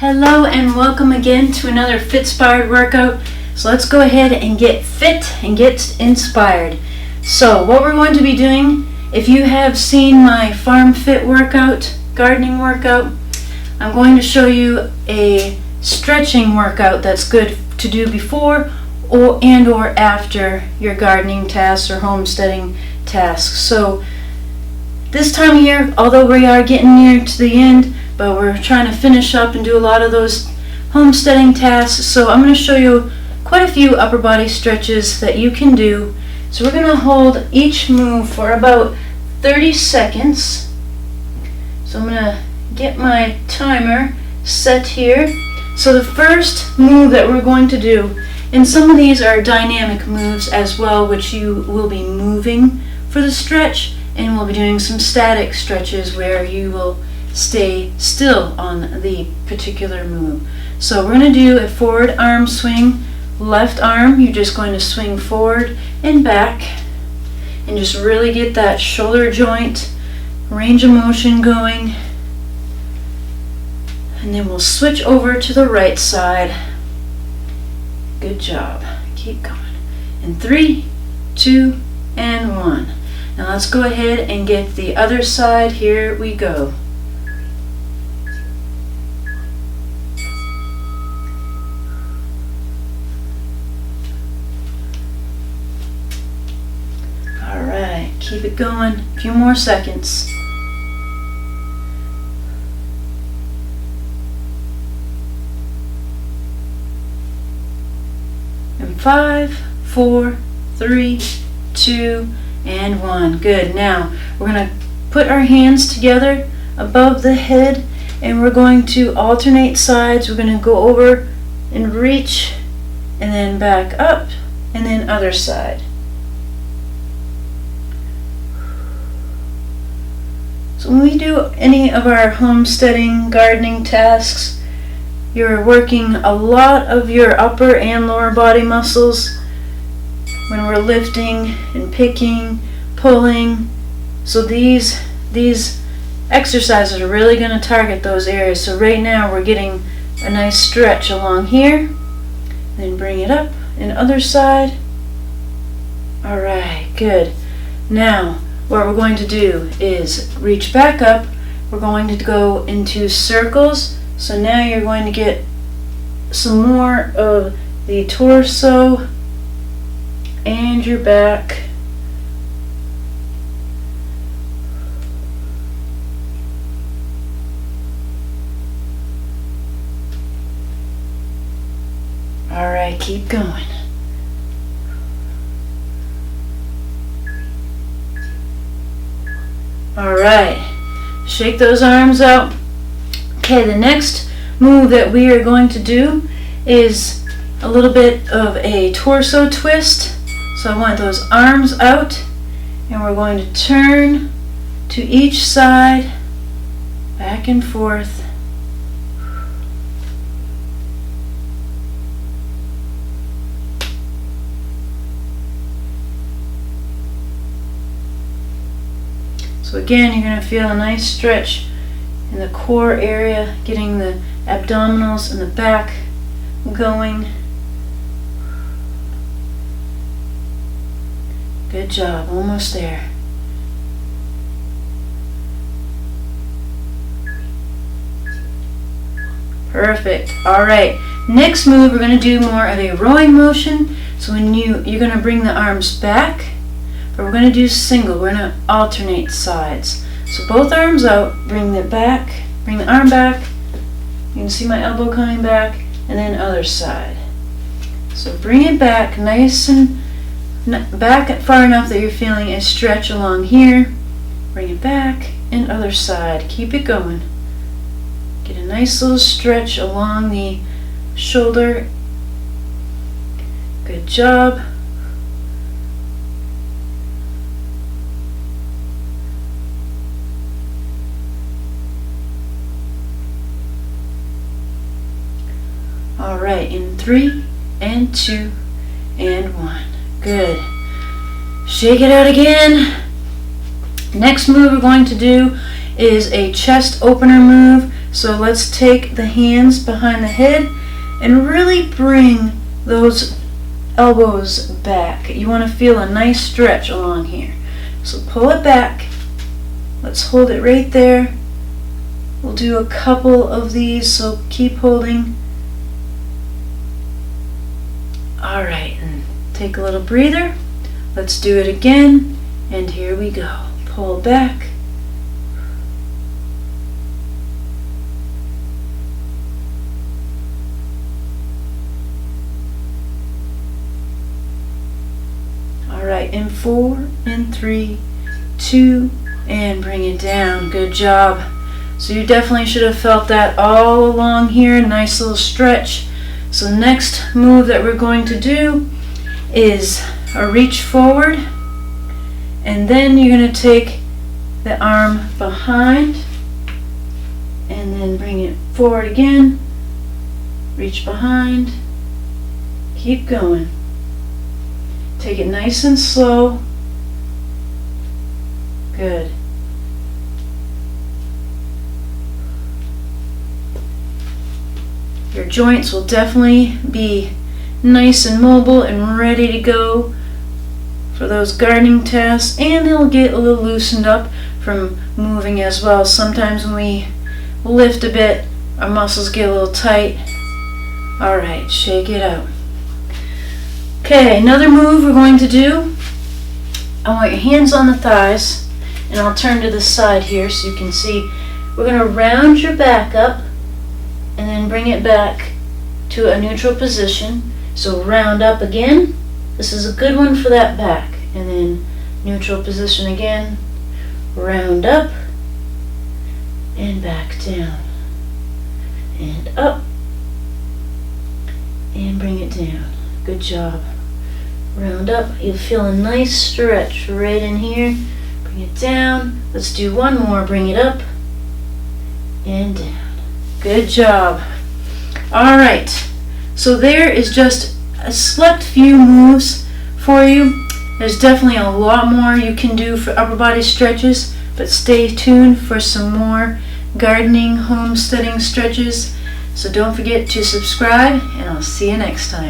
Hello and welcome again to another Fit-Spired workout. So let's go ahead and get fit and get inspired. So what we're going to be doing, if you have seen my Farm Fit workout, gardening workout, I'm going to show you a stretching workout that's good to do before or after your gardening tasks or homesteading tasks. So this time of year, although we are getting near to the end, but we're trying to finish up and do a lot of those homesteading tasks. So I'm going to show you quite a few upper body stretches that you can do. So we're going to hold each move for about 30 seconds. So I'm going to get my timer set here. So the first move that we're going to do, and some of these are dynamic moves as well, which you will be moving for the stretch, and we'll be doing some static stretches where you will stay still on the particular move. So we're going to do a forward arm swing. Left arm, you're just going to swing forward and back and just really get that shoulder joint range of motion going. And then we'll switch over to the right side. Good job. Keep going. In 3, 2, and 1. Now let's go ahead and get the other side. Here we go. Alright, keep it going. A few more seconds. And 5, 4, 3, 2, and 1. Good. Now we're going to put our hands together above the head and we're going to alternate sides. We're going to go over and reach and then back up and then other side. So when we do any of our homesteading, gardening tasks, you're working a lot of your upper and lower body muscles when we're lifting and picking, pulling. So these exercises are really going to target those areas. So right now we're getting a nice stretch along here. Then bring it up and other side. Alright, good. Now what we're going to do is reach back up. We're going to go into circles. So now you're going to get some more of the torso and your back. Alright, keep going. Alright, shake those arms out. Okay, the next move that we are going to do is a little bit of a torso twist. So I want those arms out and we're going to turn to each side, back and forth. So again, you're going to feel a nice stretch in the core area, getting the abdominals and the back going. Good job, almost there. Perfect. Alright, next move we're going to do more of a rowing motion. So when you're going to bring the arms back, but we're going to do single. We're going to alternate sides. So both arms out, bring the arm back. You can see my elbow coming back, and then other side. So bring it back nice and back far enough that you're feeling a stretch along here. Bring it back and other side. Keep it going. Get a nice little stretch along the shoulder. Good job. Alright, in 3 and 2 and 1. Good. Shake it out again. Next move we're going to do is a chest opener move. So let's take the hands behind the head and really bring those elbows back. You want to feel a nice stretch along here. So pull it back. Let's hold it right there. We'll do a couple of these, so keep holding. Alright, and take a little breather. Let's do it again, and here we go. Pull back. Alright, in 4, and 3, 2, and bring it down. Good job. So you definitely should have felt that all along here. Nice little stretch. So next move that we're going to do is a reach forward, and then you're going to take the arm behind and then bring it forward again. Reach behind. Keep going. Take it nice and slow. Good. Your joints will definitely be nice and mobile and ready to go for those gardening tasks, and they'll get a little loosened up from moving as well. Sometimes when we lift a bit, our muscles get a little tight. Alright, shake it out. Okay, another move we're going to do. I want your hands on the thighs, and I'll turn to the side here so you can see. We're going to round your back up and then bring it back to a neutral position. So round up again. This is a good one for that back. And then neutral position again. Round up and back down. And up and bring it down. Good job. Round up. You'll feel a nice stretch right in here. Bring it down. Let's do one more. Bring it up and down. Good job. Alright, so there is just a select few moves for you. There's definitely a lot more you can do for upper body stretches, but stay tuned for some more gardening, homesteading stretches. So don't forget to subscribe, and I'll see you next time.